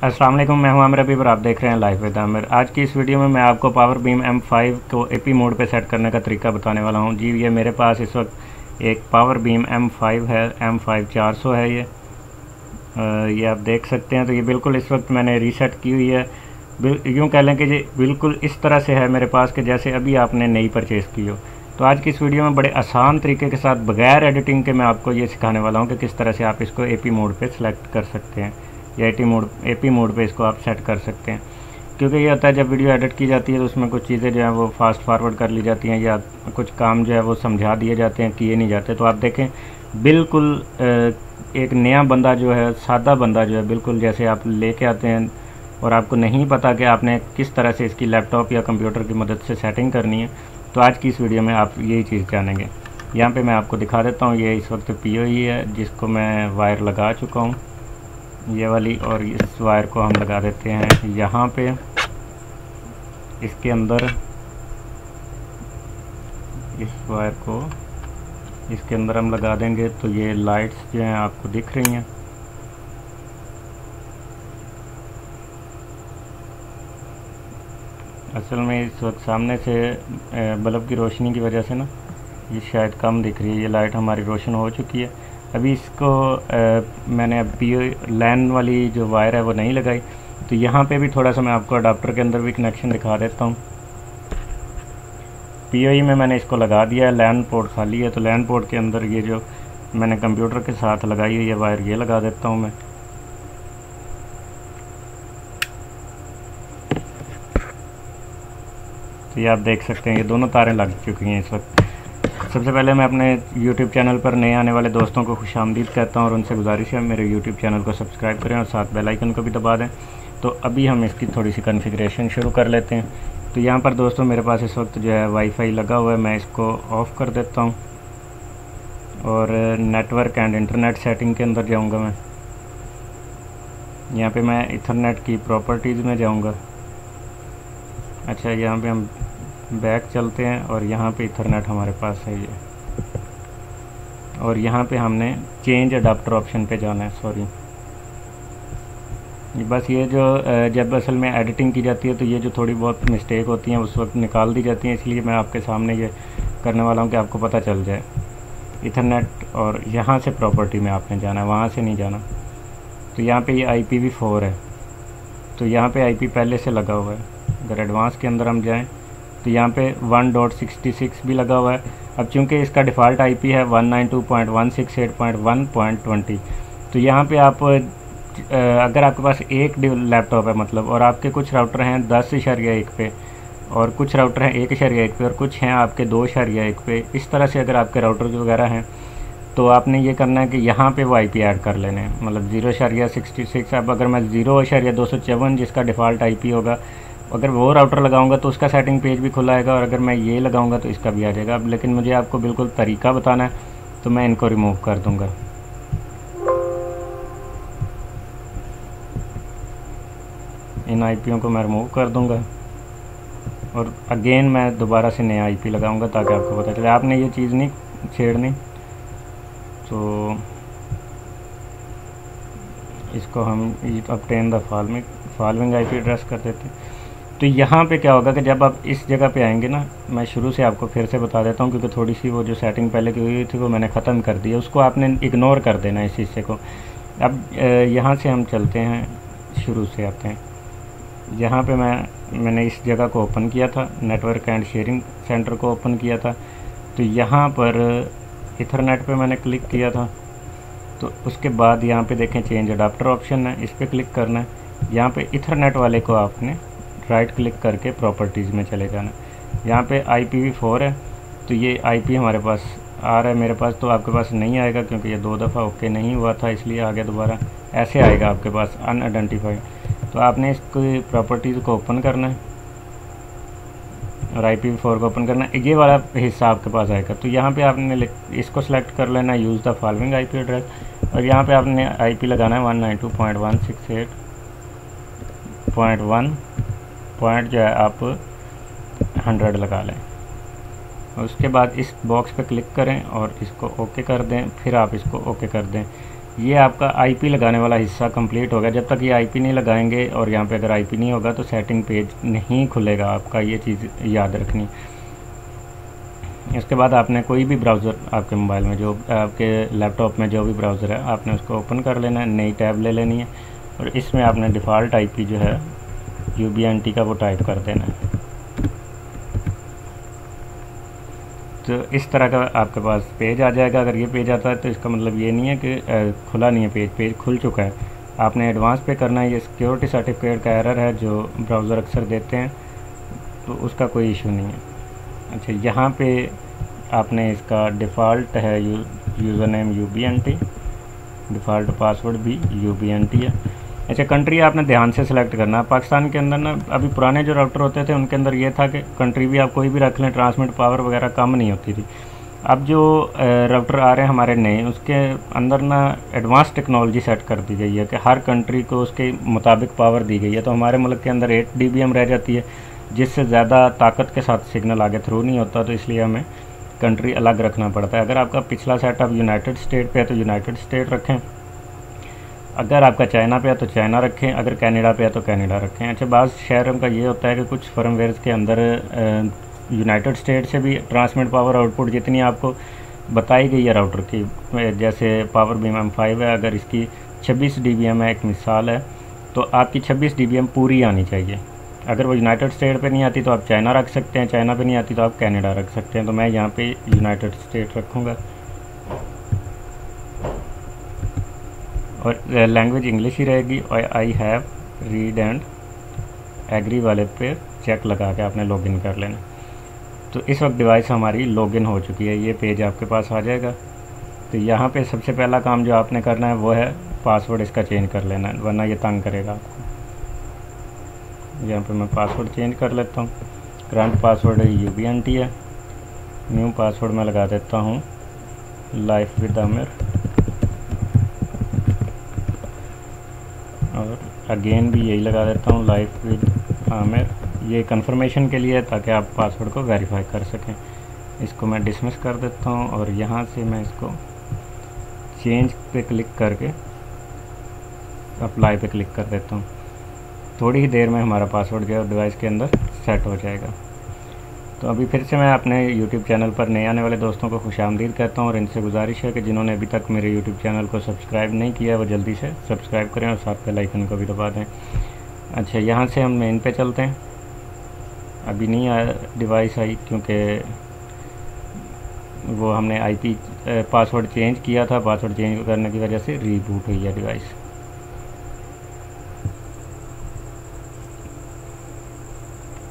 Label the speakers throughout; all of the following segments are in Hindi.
Speaker 1: अस्सलाम वालेकुम, मैं हूं आमिर अभी और आप देख रहे हैं लाइव विद आमिर। आज की इस वीडियो में मैं आपको पावर बीम M5 को एपी मोड पे सेट करने का तरीका बताने वाला हूं। जी ये मेरे पास इस वक्त एक पावर बीम M5 है, M5 400 है ये आप देख सकते हैं। तो ये बिल्कुल इस वक्त मैंने रीसेट की हुई है। यूँ कह लें कि ये बिल्कुल इस तरह से है मेरे पास कि जैसे अभी आपने नई परचेज़ की हो। तो आज की इस वीडियो में बड़े आसान तरीके के साथ बगैर एडिटिंग के मैं आपको ये सिखाने वाला हूँ कि किस तरह से आप इसको एपी मोड पे सेलेक्ट कर सकते हैं या एपी मोड पे इसको आप सेट कर सकते हैं। क्योंकि ये होता है जब वीडियो एडिट की जाती है तो उसमें कुछ चीज़ें जो हैं वो फास्ट फॉरवर्ड कर ली जाती हैं या कुछ काम जो है वो समझा दिए जाते हैं, किए नहीं जाते। तो आप देखें बिल्कुल एक नया बंदा जो है, सादा बंदा जो है, बिल्कुल जैसे आप लेके आते हैं और आपको नहीं पता कि आपने किस तरह से इसकी लैपटॉप या कंप्यूटर की मदद से सेटिंग करनी है। तो आज की इस वीडियो में आप यही चीज़ जानेंगे। यहाँ पे मैं आपको दिखा देता हूँ। ये इस वक्त POE है जिसको मैं वायर लगा चुका हूँ, ये वाली, और इस वायर को हम लगा देते हैं यहाँ पे इसके अंदर। इस वायर को इसके अंदर हम लगा देंगे तो ये लाइट्स जो हैं आपको दिख रही हैं। असल में इस वक्त सामने से बल्ब की रोशनी की वजह से ना ये शायद कम दिख रही है। ये लाइट हमारी रोशन हो चुकी है। अभी इसको मैंने लैन वाली जो वायर है वो नहीं लगाई। तो यहाँ पे भी थोड़ा सा मैं आपको अडाप्टर के अंदर भी कनेक्शन दिखा देता हूँ। POE में मैंने इसको लगा दिया है, लैन पोर्ट खाली है। तो लैन पोर्ट के अंदर ये जो मैंने कंप्यूटर के साथ लगाई हुई है वायर, ये लगा देता हूँ मैं। तो ये आप देख सकते हैं ये दोनों तारें लग चुकी हैं इस वक्त। सबसे पहले मैं अपने YouTube चैनल पर नए आने वाले दोस्तों को खुशामदीद कहता हूं और उनसे गुजारिश है मेरे YouTube चैनल को सब्सक्राइब करें और साथ बेल आइकन को भी दबा दें। तो अभी हम इसकी थोड़ी सी कॉन्फ़िगरेशन शुरू कर लेते हैं। तो यहाँ पर दोस्तों मेरे पास इस वक्त जो है वाईफाई लगा हुआ है। मैं इसको ऑफ़ कर देता हूँ और नेटवर्क एंड इंटरनेट सेटिंग के अंदर जाऊँगा। मैं यहाँ पर मैं इथरनेट की प्रॉपर्टीज़ में जाऊँगा। अच्छा, यहाँ पर हम बैक चलते हैं और यहाँ पे इथरनेट हमारे पास है ये, और यहाँ पे हमने चेंज अडाप्टर ऑप्शन पे जाना है। सॉरी, बस ये जो जब असल में एडिटिंग की जाती है तो ये जो थोड़ी बहुत मिस्टेक होती हैं उस वक्त निकाल दी जाती हैं, इसलिए मैं आपके सामने ये करने वाला हूँ कि आपको पता चल जाए। इथरनेट और यहाँ से प्रॉपर्टी में आपने जाना है, वहाँ से नहीं जाना। तो यहाँ पे ये IPv4 है, तो यहाँ पे IP पहले से लगा हुआ है। अगर एडवांस के अंदर हम जाएँ तो यहाँ पे 1.66 भी लगा हुआ है। अब चूँकि इसका डिफ़ॉल्ट IP है 192.168.1.20, तो यहाँ पे आप अगर आपके पास एक लैपटॉप है मतलब, और आपके कुछ राउटर हैं 10.1 पे और कुछ राउटर हैं 1.1 पे और कुछ हैं आपके 2.1 पे, इस तरह से अगर आपके राउटर वगैरह हैं तो आपने ये करना है कि यहाँ पे वो IP ऐड कर लेने हैं। मतलब 0.66। अब अगर मैं 0.254 जिसका डिफ़ॉल्ट IP होगा, अगर वो राउटर लगाऊंगा तो उसका सेटिंग पेज भी खुला आएगा, और अगर मैं ये लगाऊंगा तो इसका भी आ जाएगा। अब लेकिन मुझे आपको बिल्कुल तरीका बताना है तो मैं इनको रिमूव कर दूंगा। इन IPओं को मैं रिमूव कर दूंगा और अगेन मैं दोबारा से नया IP लगाऊंगा ताकि आपको पता चले। आपने ये चीज़ नहीं छेड़नी। तो इसको हम obtain the following IP address कर देते हैं। तो यहाँ पे क्या होगा कि जब आप इस जगह पे आएंगे ना, मैं शुरू से आपको फिर से बता देता हूँ क्योंकि थोड़ी सी वो जो सेटिंग पहले की हुई थी वो मैंने ख़त्म कर दी है, उसको आपने इग्नोर कर देना इस हिस्से को। अब यहाँ से हम चलते हैं, शुरू से आते हैं। यहाँ पे मैंने इस जगह को ओपन किया था, नेटवर्क एंड शेयरिंग सेंटर को ओपन किया था। तो यहाँ पर इथरनेट पे मैंने क्लिक किया था। तो उसके बाद यहाँ पे देखें चेंज अडाप्टर ऑप्शन है, इस पर क्लिक करना है। यहाँ पे इथरनेट वाले को आपने राइट क्लिक करके प्रॉपर्टीज़ में चले जाना। यहाँ पे IPv4 है, तो ये IP हमारे पास आ रहा है, मेरे पास तो आपके पास नहीं आएगा क्योंकि ये 2 दफ़ा ओके नहीं हुआ था, इसलिए आ गया दोबारा। ऐसे आएगा आपके पास अनआइडेंटिफाइड। तो आपने इसको प्रॉपर्टीज़ को ओपन करना है और IPv4 को ओपन करना है, ये वाला हिस्सा आपके पास आएगा। तो यहाँ पे आपने इसको सेलेक्ट कर लेना है, use the following IP address, और यहाँ पे आपने IP लगाना है 192.168.1 पॉइंट जो है आप 100 लगा लें। उसके बाद इस बॉक्स पे क्लिक करें और इसको ओके कर दें, फिर आप इसको ओके कर दें। ये आपका आईपी लगाने वाला हिस्सा कंप्लीट हो गया। जब तक ये आईपी नहीं लगाएंगे और यहाँ पे अगर आईपी नहीं होगा तो सेटिंग पेज नहीं खुलेगा आपका, ये चीज़ याद रखनी। इसके बाद आपने कोई भी ब्राउज़र आपके मोबाइल में, जो आपके लैपटॉप में जो भी ब्राउज़र है, आपने उसको ओपन कर लेना है, नई टैब ले लेनी है और इसमें आपने डिफ़ॉल्ट आईपी जो है यूबीएनटी का वो टाइप कर देना है। तो इस तरह का आपके पास पेज आ जाएगा। अगर ये पेज आता है तो इसका मतलब ये नहीं है कि खुला नहीं है पेज खुल चुका है। आपने एडवांस पे करना है। ये सिक्योरिटी सर्टिफिकेट का एरर है जो ब्राउज़र अक्सर देते हैं, तो उसका कोई इशू नहीं है। अच्छा, यहाँ पे आपने इसका डिफ़ॉल्ट है यूज़र नेम यूबीएनटी, डिफ़ॉल्ट पासवर्ड भी यूबीएनटी है। अच्छा, कंट्री आपने ध्यान से सिलेक्ट करना है। पाकिस्तान के अंदर ना अभी पुराने जो राउटर होते थे उनके अंदर ये था कि कंट्री भी आप कोई भी रख लें, ट्रांसमिट पावर वगैरह कम नहीं होती थी। अब जो राउटर आ रहे हैं हमारे नए, उसके अंदर ना एडवांस टेक्नोलॉजी सेट कर दी गई है कि हर कंट्री को उसके मुताबिक पावर दी गई है। तो हमारे मुल्क के अंदर 8 dBm रह जाती है, जिससे ज़्यादा ताकत के साथ सिग्नल आगे थ्रू नहीं होता, तो इसलिए हमें कंट्री अलग रखना पड़ता है। अगर आपका पिछला सेटअप यूनाइटेड स्टेट पे है तो यूनाइटेड स्टेट रखें, अगर आपका चाइना पे है तो चाइना रखें, अगर कनाडा पे है तो कनाडा रखें। अच्छा, बाज़ शहरों का ये होता है कि कुछ फर्मवेयर्स के अंदर यूनाइटेड स्टेट से भी ट्रांसमिट पावर आउटपुट जितनी आपको बताई गई है राउटर की, जैसे पावर बीम M5 है, अगर इसकी 26 dBm है, एक मिसाल है, तो आपकी 26 dBm पूरी आनी चाहिए। अगर वो यूनाइटेड स्टेट पे नहीं आती तो आप चाइना रख सकते हैं, चाइना पे नहीं आती तो आप कनाडा रख सकते हैं। तो मैं यहाँ पे यूनाइटेड स्टेट रखूँगा और लैंग्वेज इंग्लिश ही रहेगी। और I have read and agree वाले पे चेक लगा के आपने लॉगिन कर लेना। तो इस वक्त डिवाइस हमारी लॉगिन हो चुकी है, ये पेज आपके पास आ जाएगा। तो यहाँ पे सबसे पहला काम जो आपने करना है वो है पासवर्ड इसका चेंज कर लेना है, वरना ये तंग करेगा आपको। यहाँ पे मैं पासवर्ड चेंज कर लेता हूँ। करंट पासवर्ड यूबीएनटी है, न्यू पासवर्ड मैं लगा देता हूँ लाइफ विद आमिर, और अगेन भी यही लगा देता हूँ लाइफ विद आमिर। ये कंफर्मेशन के लिए, ताकि आप पासवर्ड को वेरीफाई कर सकें। इसको मैं डिसमिस कर देता हूँ और यहाँ से मैं इसको चेंज पे क्लिक करके अप्लाई पे क्लिक कर देता हूँ। थोड़ी ही देर में हमारा पासवर्ड जो है डिवाइस के अंदर सेट हो जाएगा। तो अभी फिर से मैं अपने YouTube चैनल पर नए आने वाले दोस्तों को खुशामदीद कहता हूँ और इनसे गुजारिश है कि जिन्होंने अभी तक मेरे YouTube चैनल को सब्सक्राइब नहीं किया वो जल्दी से सब्सक्राइब करें और साथ बेल आइकन को भी दबा दें। अच्छा, यहाँ से हम मेन पे चलते हैं। अभी नहीं आया डिवाइस आई, क्योंकि वो हमने IP पासवर्ड चेंज किया था। पासवर्ड चेंज करने की वजह से रीबूट हुई है डिवाइस।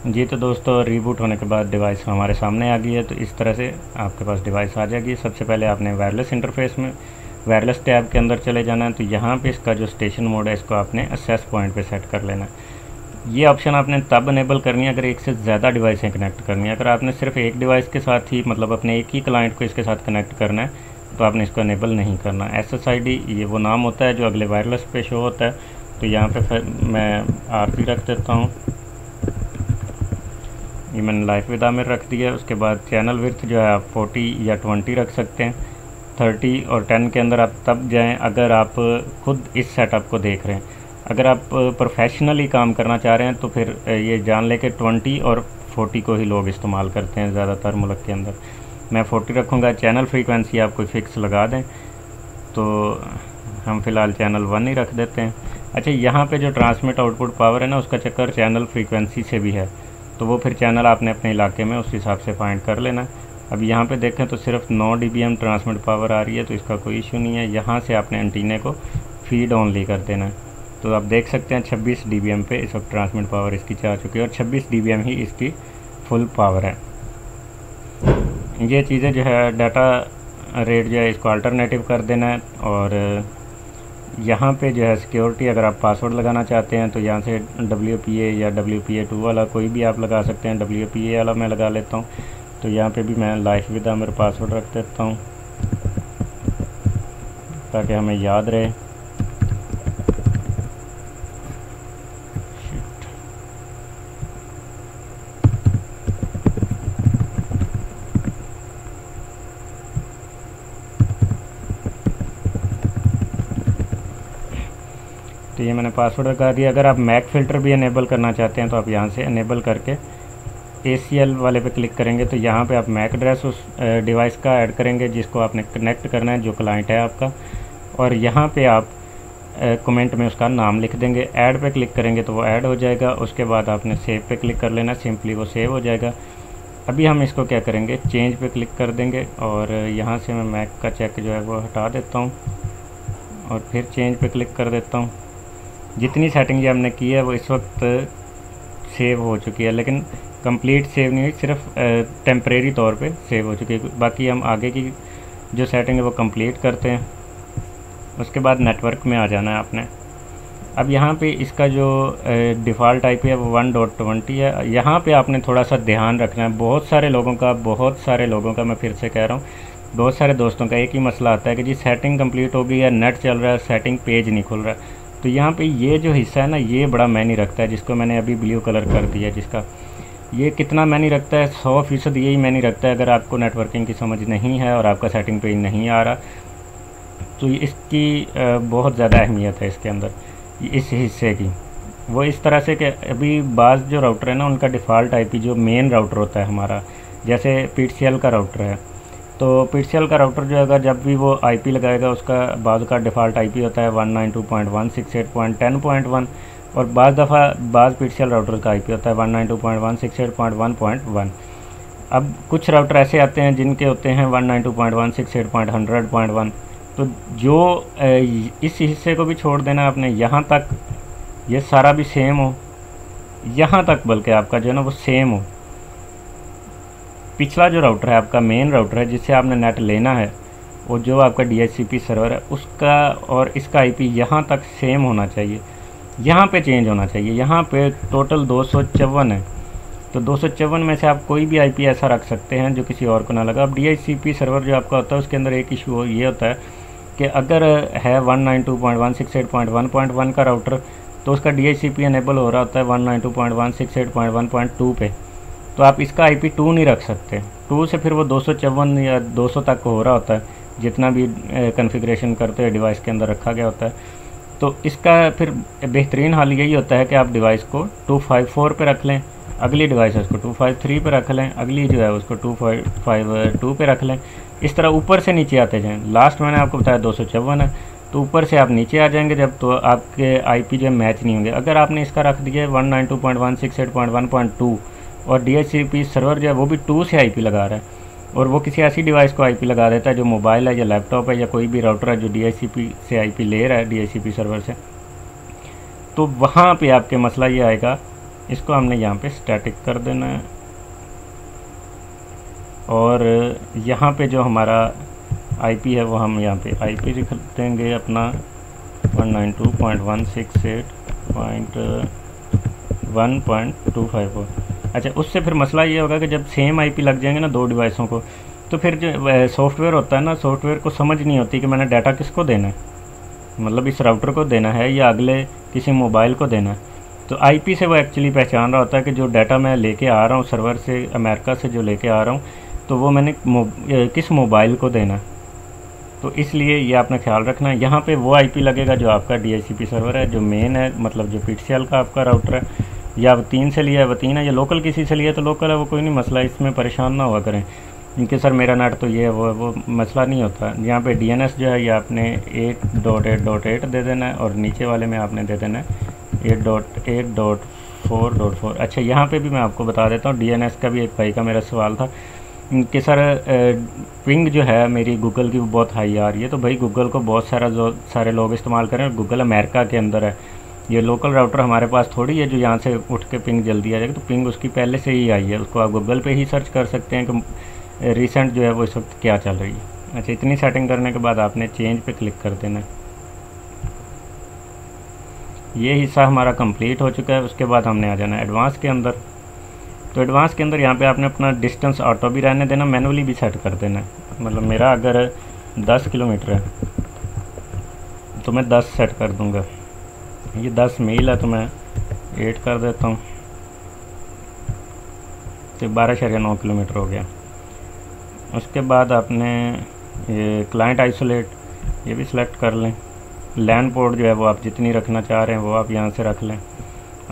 Speaker 1: जी, तो दोस्तों रीबूट होने के बाद डिवाइस हमारे सामने आ गई है। तो इस तरह से आपके पास डिवाइस आ जाएगी। सबसे पहले आपने वायरलेस इंटरफेस में वायरलेस टैब के अंदर चले जाना है। तो यहाँ पे इसका जो स्टेशन मोड है इसको आपने असेस पॉइंट पे सेट कर लेना है। ये ऑप्शन आपने तब इनेबल करनी है अगर एक से ज़्यादा डिवाइसें कनेक्ट करनी है। अगर आपने सिर्फ एक डिवाइस के साथ ही, मतलब अपने एक ही क्लाइंट को इसके साथ कनेक्ट करना है, तो आपने इसको इनेबल नहीं करना। SSID ये वो नाम होता है जो अगले वायरलेस पे शो होता है। तो यहाँ पे फिर मैं RP रख देता हूँ, ये मैंने लाइफ विद आमिर रख दिया है। उसके बाद चैनल विड्थ जो है आप 40 या 20 रख सकते हैं। 30 और 10 के अंदर आप तब जाएं अगर आप खुद इस सेटअप को देख रहे हैं। अगर आप प्रोफेशनली काम करना चाह रहे हैं तो फिर ये जान लें कि 20 और 40 को ही लोग इस्तेमाल करते हैं ज़्यादातर मुल्क के अंदर। मैं 40 रखूँगा। चैनल फ्रीक्वेंसी आप कोई फ़िक्स लगा दें, तो हम फ़िलहाल चैनल 1 ही रख देते हैं। अच्छा, यहाँ पे जो ट्रांसमिट आउटपुट पावर है ना, उसका चक्कर चैनल फ्रीक्वेंसी से भी है, तो वो फिर चैनल आपने अपने इलाके में उस हिसाब से फाइंड कर लेना। अब यहाँ पे देखें तो सिर्फ 9 dBm ट्रांसमिट पावर आ रही है, तो इसका कोई इशू नहीं है। यहाँ से आपने एंटीने को फीड ऑनली कर देना है। तो आप देख सकते हैं 26 dBm पे इस वक्त ट्रांसमिट पावर इसकी जा चुकी है और 26 dBm ही इसकी फुल पावर है। ये चीज़ें जो है डाटा रेट जो है इसको अल्टरनेटिव कर देना है। और यहाँ पे जो है सिक्योरिटी, अगर आप पासवर्ड लगाना चाहते हैं तो यहाँ से WPA या WPA2 वाला कोई भी आप लगा सकते हैं। WPA वाला मैं लगा लेता हूँ। तो यहाँ पे भी मैं लाइफ विद आमिर पासवर्ड रख देता हूँ ताकि हमें याद रहे। तो ये मैंने पासवर्ड लगा दिया। अगर आप मैक फ़िल्टर भी इनेबल करना चाहते हैं तो आप यहाँ से इनेबल करके ACL वाले पे क्लिक करेंगे तो यहाँ पे आप मैक एड्रेस उस डिवाइस का ऐड करेंगे जिसको आपने कनेक्ट करना है, जो क्लाइंट है आपका, और यहाँ पे आप कमेंट में उसका नाम लिख देंगे। ऐड पे क्लिक करेंगे तो वो ऐड हो जाएगा। उसके बाद आपने सेव पे क्लिक कर लेना, सिंपली वो सेव हो जाएगा। अभी हम इसको क्या करेंगे, चेंज पे क्लिक कर देंगे और यहाँ से मैं मैक का चेक जो है वो हटा देता हूँ और फिर चेंज पे क्लिक कर देता हूँ। जितनी सेटिंग ये हमने की है वो इस वक्त सेव हो चुकी है, लेकिन कंप्लीट सेव नहीं हुई, सिर्फ टेम्परेरी तौर पे सेव हो चुकी है। बाकी हम आगे की जो सेटिंग है वो कंप्लीट करते हैं। उसके बाद नेटवर्क में आ जाना है आपने। अब यहाँ पे इसका जो डिफ़ॉल्ट IP है वो 1.20 है। यहाँ पे आपने थोड़ा सा ध्यान रखना है। बहुत सारे लोगों का मैं फिर से कह रहा हूँ, बहुत सारे दोस्तों का एक ही मसला आता है कि जी सेटिंग कंप्लीट हो गई है, नेट चल रहा है, सेटिंग पेज नहीं खुल रहा है। तो यहाँ पे ये जो हिस्सा है ना, ये बड़ा मायने रखता है, जिसको मैंने अभी ब्लू कलर कर दिया, जिसका ये कितना मायने रखता है, 100% यही मायने रखता है। अगर आपको नेटवर्किंग की समझ नहीं है और आपका सेटिंग पेज नहीं आ रहा तो इसकी बहुत ज़्यादा अहमियत है इसके अंदर, इस हिस्से की। वो इस तरह से कि अभी बाज़ जो राउटर है ना, उनका डिफ़ॉल्ट IP जो मेन राउटर होता है हमारा, जैसे PTCL का राउटर है, तो PTCL का राउटर जो अगर जब भी वो IP लगाएगा उसका बाज़ का डिफ़ॉल्ट IP होता है 192.168.10.1 और बाज़ दफ़ा बाज़ PTCL राउटर का IP होता है 192.168.1.1। अब कुछ राउटर ऐसे आते हैं जिनके होते हैं 192.168.100.1। तो जो इस हिस्से को भी छोड़ देना आपने, यहाँ तक ये सारा भी सेम हो, यहाँ तक बल्कि आपका जो है ना वो सेम हो। पिछला जो राउटर है आपका मेन राउटर है जिससे आपने नेट लेना है, वो जो आपका DHCP सर्वर है उसका और इसका IP यहाँ तक सेम होना चाहिए, यहाँ पे चेंज होना चाहिए। यहाँ पे टोटल 254 है, तो 254 में से आप कोई भी IP ऐसा रख सकते हैं जो किसी और को ना लगा। अब DHCP सर्वर जो आपका होता है उसके अंदर एक इशू ये होता है कि अगर है 192.168.1.1 का राउटर तो उसका DHCP इनेबल हो रहा होता है 192.168.1.2 पे, तो आप इसका IP 2 नहीं रख सकते। 2 से फिर वो 254 या 200 तक हो रहा होता है, जितना भी कॉन्फ़िगरेशन करते हुए डिवाइस के अंदर रखा गया होता है। तो इसका फिर बेहतरीन हाल यही होता है कि आप डिवाइस को 254 पे रख लें, अगली डिवाइस है उसको 253 पे रख लें, अगली जो है उसको 252 पे रख लें। इस तरह ऊपर से नीचे आते जाएं। लास्ट मैंने आपको बताया 254 है, तो ऊपर से आप नीचे आ जाएंगे जब, तो आपके IP जो मैच नहीं होंगे। अगर आपने इसका रख दिया 192.168.1.2 और DHCP सर्वर जो है वो भी 2 से IP लगा रहा है और वो किसी ऐसी डिवाइस को IP लगा देता है जो मोबाइल है या लैपटॉप है या कोई भी राउटर है जो DHCP से IP ले रहा है, DHCP सर्वर से, तो वहाँ पे आपके मसला ये आएगा। इसको हमने यहाँ पे स्टैटिक कर देना है और यहाँ पे जो हमारा IP है वो हम यहाँ पे IP लिख देंगे अपना 192.168.1.254। अच्छा, उससे फिर मसला ये होगा कि जब सेम IP लग जाएंगे ना दो डिवाइसों को, तो फिर जो सॉफ्टवेयर होता है ना, सॉफ्टवेयर को समझ नहीं होती कि मैंने डाटा किसको देना है, मतलब इस राउटर को देना है या अगले किसी मोबाइल को देना है। तो IP से वो एक्चुअली पहचान रहा होता है कि जो डाटा मैं लेके आ रहा हूँ सर्वर से, अमेरिका से जो लेके आ रहा हूँ, तो वो मैंने किस मोबाइल को देना है। तो इसलिए ये आपने ख्याल रखना है। यहाँ पे वो IP लगेगा जो आपका DHCP सर्वर है, जो मेन है, मतलब जो PTCL का आपका राउटर है, या वो 3 से लिया है वो 3 है, या लोकल किसी से लिया तो लोकल है, वो कोई नहीं मसला, इसमें परेशान ना हुआ करें इनके सर मेरा नेट तो ये है वो मसला नहीं होता। यहाँ पे DNS जो है ये आपने 8.8.8 दे देना है और नीचे वाले में आपने दे देना है 8.8.4.4। अच्छा, यहाँ पे भी मैं आपको बता देता हूँ, DNS का भी एक भाई का मेरा सवाल था कि सर पिंग जो है मेरी गूगल की वो बहुत हाई आ रही है। तो भाई गूगल को बहुत सारे लोग इस्तेमाल करें और गूगल अमेरिका के अंदर है, ये लोकल राउटर हमारे पास थोड़ी है जो यहाँ से उठ के पिंग जल्दी आ जाएगी। तो पिंग उसकी पहले से ही आई है, उसको आप गूगल पे ही सर्च कर सकते हैं कि रिसेंट जो है वो इस वक्त क्या चल रही है। अच्छा, इतनी सेटिंग करने के बाद आपने चेंज पे क्लिक कर देना है। ये हिस्सा हमारा कंप्लीट हो चुका है। उसके बाद हमने आ जाना है एडवांस के अंदर। तो एडवांस के अंदर यहाँ पे आपने अपना डिस्टेंस ऑटो भी रहने देना, मैनुअली भी सेट कर देना है। मतलब मेरा अगर 10 किलोमीटर है तो मैं 10 सेट कर दूँगा। ये 10 मील है तो मैं 8 कर देता हूँ, तो 12.9 किलोमीटर हो गया। उसके बाद आपने ये क्लाइंट आइसोलेट ये भी सिलेक्ट कर लें। लैन पोर्ट जो है वो आप जितनी रखना चाह रहे हैं वो आप यहाँ से रख लें।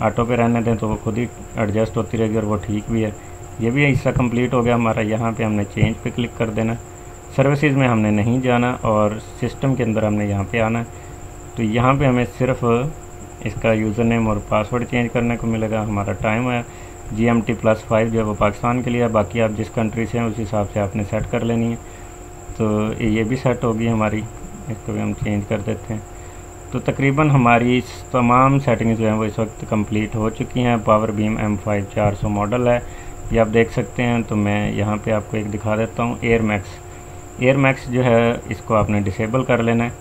Speaker 1: ऑटो पे रहने दें तो वो खुद ही एडजस्ट होती रहेगी और वो ठीक भी है। ये भी हिस्सा कंप्लीट हो गया हमारा। यहाँ पे हमने चेंज पे क्लिक कर देना। सर्विसेज में हमने नहीं जाना और सिस्टम के अंदर हमने यहाँ पे आना है। तो यहाँ पे हमें सिर्फ इसका यूज़र नेम और पासवर्ड चेंज करने को मिलेगा। हमारा टाइम है GMT+5 जो है वो पाकिस्तान के लिए है। बाकी आप जिस कंट्री से हैं उस हिसाब से आपने सेट कर लेनी है। तो ये भी सेट होगी हमारी, इसको भी हम चेंज कर देते हैं। तो तकरीबन हमारी तमाम सेटिंग्स जो हैं वो इस वक्त कंप्लीट हो चुकी हैं। पावर बीम M5 400 मॉडल है, ये आप देख सकते हैं। तो मैं यहाँ पे आपको एक दिखा देता हूँ। एयर मैक्स जो है इसको आपने डिसेबल कर लेना है।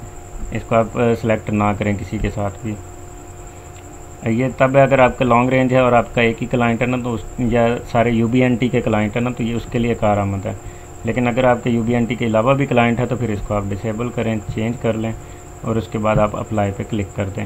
Speaker 1: इसको आप सेलेक्ट ना करें किसी के साथ भी। ये तब है अगर आपका लॉन्ग रेंज है और आपका एक ही क्लाइंट है ना, तो या सारे UBNT के क्लाइंट है ना, तो ये उसके लिए कारआमद है। लेकिन अगर आपके UBNT के अलावा भी क्लाइंट है तो फिर इसको आप डिसेबल करें, चेंज कर लें और उसके बाद आप अप्लाई पे क्लिक कर दें।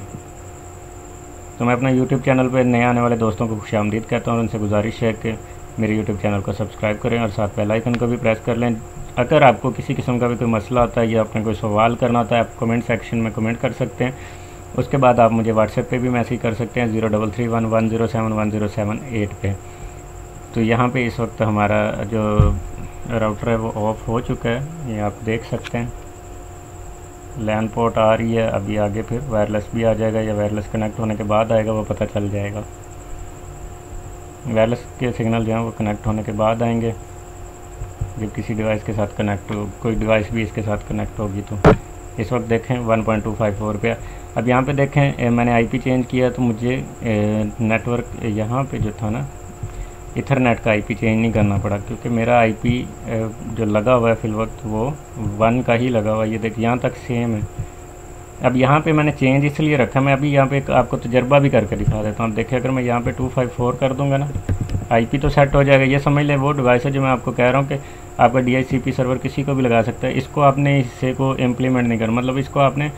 Speaker 1: तो मैं अपना यूट्यूब चैनल पे नए आने वाले दोस्तों को खुशामदीद कहता हूँ और उनसे गुजारिश है कि मेरे यूट्यूब चैनल को सब्सक्राइब करें और साथ बेल आइकन को भी प्रेस कर लें। अगर आपको किसी किस्म का भी कोई मसला आता है या आपने कोई सवाल करना होता है, आप कमेंट सेक्शन में कमेंट कर सकते हैं। उसके बाद आप मुझे व्हाट्सएप पे भी मैसेज कर सकते हैं 0331107108 पे। तो यहाँ पे इस वक्त हमारा जो राउटर है वो ऑफ हो चुका है, ये आप देख सकते हैं। लैन पोर्ट आ रही है, अभी आगे फिर वायरलेस भी आ जाएगा या वायरलेस कनेक्ट होने के बाद आएगा, वो पता चल जाएगा। वायरलेस के सिग्नल जो हैं वो कनेक्ट होने के बाद आएंगे जब किसी डिवाइस के साथ कनेक्ट हो, कोई डिवाइस भी इसके साथ कनेक्ट होगी। तो इस वक्त देखें 1.254 पे। अब यहाँ पे देखें मैंने IP चेंज किया तो मुझे नेटवर्क यहाँ पे जो था ना इथरनेट का IP चेंज नहीं करना पड़ा, क्योंकि मेरा IP जो लगा हुआ है फिल वक्त वो 1 का ही लगा हुआ है। ये देख यहाँ तक सेम है। अब यहाँ पे मैंने चेंज इसलिए रखा, मैं अभी यहाँ पे आपको तजर्बा भी करके दिखा देता हूँ। देखिए अगर मैं यहाँ पे 254 कर दूँगा ना, IP तो सेट हो जाएगा। ये समझ लें वो डिवाइस है जो मैं आपको कह रहा हूँ कि आपका DHCP सर्वर किसी को भी लगा सकता है। इसको आपने हिस्से को इम्प्लीमेंट नहीं करना, मतलब इसको आपने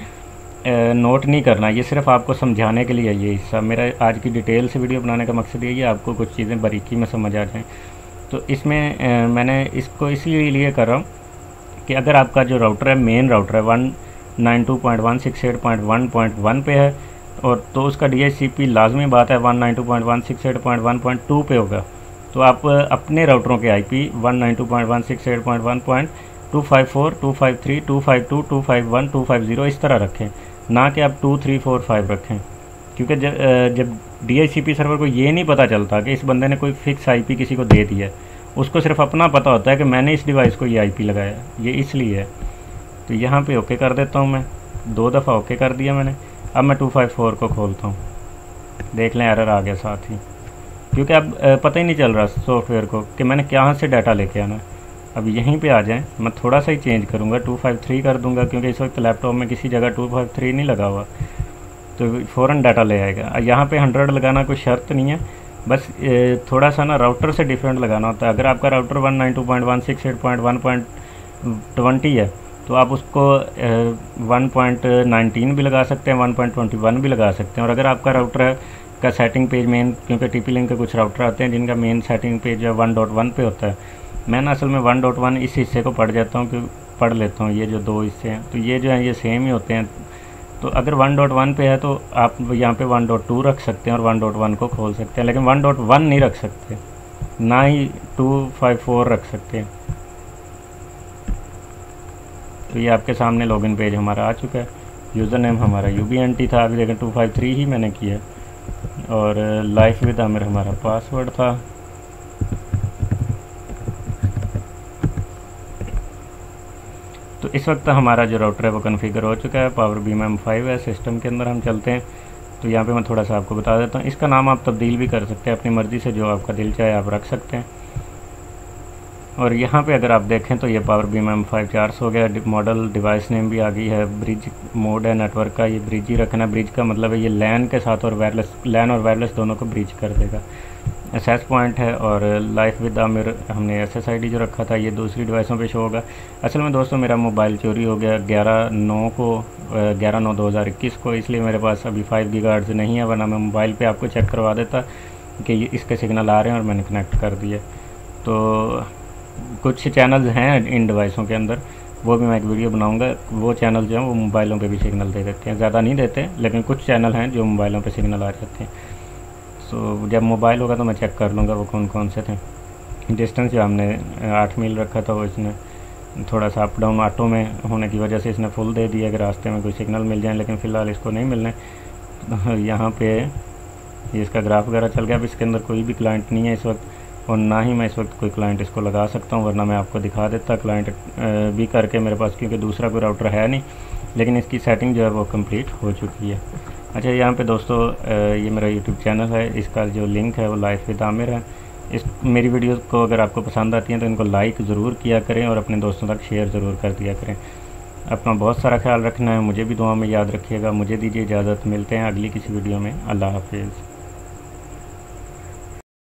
Speaker 1: नोट नहीं करना। ये सिर्फ आपको समझाने के लिए ये हिस्सा। मेरा आज की डिटेल से वीडियो बनाने का मकसद ये है आपको कुछ चीज़ें बारीकी में समझ आ जाएँ। तो इसमें मैंने इसको इसलिए कर रहा हूँ कि अगर आपका जो राउटर है मेन राउटर है 192.168.1.1 पे है और तो उसका DHCP लाजमी बात है 192.168.1.2 पे होगा। तो आप अपने राउटरों के IP 192.168.1.254, 253, 252, 251, 250 इस तरह रखें, ना कि आप 2, 3, 4, 5 रखें। क्योंकि जब DHCP सर्वर को ये नहीं पता चलता कि इस बंदे ने कोई फ़िक्स IP किसी को दे दिया है, उसको सिर्फ अपना पता होता है कि मैंने इस डिवाइस को ये IP लगाया, ये इसलिए है। तो यहाँ पे ओके कर देता हूँ मैं, 2 दफ़ा ओके कर दिया मैंने। अब मैं 254 को खोलता हूँ, देख लें एरर आ गया साथ ही, क्योंकि अब पता ही नहीं चल रहा सॉफ्टवेयर को कि मैंने कहाँ से डाटा लेके आना। अब यहीं पे आ जाएं, मैं थोड़ा सा ही चेंज करूँगा, 253 कर दूँगा, क्योंकि इस वक्त लैपटॉप में किसी जगह 253 नहीं लगा हुआ, तो फ़ौरन डाटा ले आएगा। यहाँ पे 100 लगाना कोई शर्त नहीं है, बस थोड़ा सा ना राउटर से डिफरेंट लगाना होता है। अगर आपका राउटर 192.168.1.20 है तो आप उसको 1.19 भी लगा सकते हैं, 1.21 भी लगा सकते हैं। और अगर आपका राउटर का सेटिंग पेज मेन, क्योंकि TP-Link के कुछ राउटर आते हैं जिनका मेन सेटिंग पेज 1.1 पे होता है, मैं ना असल में 1.1 इस हिस्से को पढ़ जाता हूँ, क्योंकि पढ़ लेता हूँ। ये जो 2 हिस्से हैं तो ये जो है ये सेम ही होते हैं। तो अगर 1.1 पे है तो आप यहाँ पे 1.2 रख सकते हैं और 1.1 को खोल सकते हैं, लेकिन 1.1 नहीं रख सकते, ना ही 254 रख सकते हैं। तो ये आपके सामने लॉगिन पेज हमारा आ चुका है। यूज़र नेम हमारा UBNT था, अभी देखें 253 ही मैंने किया, और लाइफ विद आमिर हमारा पासवर्ड था। तो इस वक्त हमारा जो राउटर है वो कॉन्फ़िगर हो चुका है, पावर बीम M5 है। सिस्टम के अंदर हम चलते हैं, तो यहाँ पे मैं थोड़ा सा आपको बता देता हूँ। इसका नाम आप तब्दील भी कर सकते हैं अपनी मर्ज़ी से, जो आपका दिल चाहे आप रख सकते हैं। और यहाँ पे अगर आप देखें तो ये पावर बीम M5 400 हो गया। मॉडल डिवाइस नेम भी आ गई है, ब्रिज मोड है नेटवर्क का, ये ब्रिज ही रखना। ब्रिज का मतलब है ये लैन के साथ और वायरलेस, लैन और वायरलेस दोनों को ब्रिज कर देगा। एक्सेस पॉइंट है, और लाइफ विद आमिर हमने SSID जो रखा था ये दूसरी डिवाइसों पे शो होगा। असल में दोस्तों मेरा मोबाइल चोरी हो गया 11/9/2021 को, इसलिए मेरे पास अभी 5 गीगाहर्ट्ज़ नहीं है, वरना मैं मोबाइल पे आपको चेक करवा देता कि इसके सिग्नल आ रहे हैं और मैंने कनेक्ट कर दिए। तो कुछ चैनल्स हैं इन डिवाइसों के अंदर वो भी मैं एक वीडियो बनाऊंगा। वो चैनल जो है वो मोबाइलों पे भी सिग्नल दे देते हैं, ज़्यादा नहीं देते, लेकिन कुछ चैनल हैं जो मोबाइलों पे सिग्नल आ जाते हैं। सो जब मोबाइल होगा तो मैं चेक कर लूँगा वो कौन कौन से थे। डिस्टेंस जो हमने 8 मील रखा था वो इसने थोड़ा सा अप डाउन ऑटो में होने की वजह से इसने फुल दे दिया कि रास्ते में कोई सिग्नल मिल जाए, लेकिन फ़िलहाल इसको नहीं मिलने। यहाँ पे ये इसका ग्राफ वगैरह चल गया। अब इसके अंदर कोई भी क्लाइंट नहीं है इस वक्त, और ना ही मैं इस वक्त कोई क्लाइंट इसको लगा सकता हूँ, वरना मैं आपको दिखा देता क्लाइंट भी करके मेरे पास, क्योंकि दूसरा कोई राउटर है नहीं। लेकिन इसकी सेटिंग जो है वो कंप्लीट हो चुकी है। अच्छा, यहाँ पे दोस्तों ये मेरा यूट्यूब चैनल है, इसका जो लिंक है वो लाइफ विद आमिर है। इस मेरी वीडियोस को अगर आपको पसंद आती हैं तो इनको लाइक ज़रूर किया करें और अपने दोस्तों तक शेयर ज़रूर कर दिया करें। अपना बहुत सारा ख्याल रखना है, मुझे भी दुआ में याद रखिएगा। मुझे दीजिए इजाज़त, मिलते हैं अगली किसी वीडियो में। अल्लाह हाफिज़।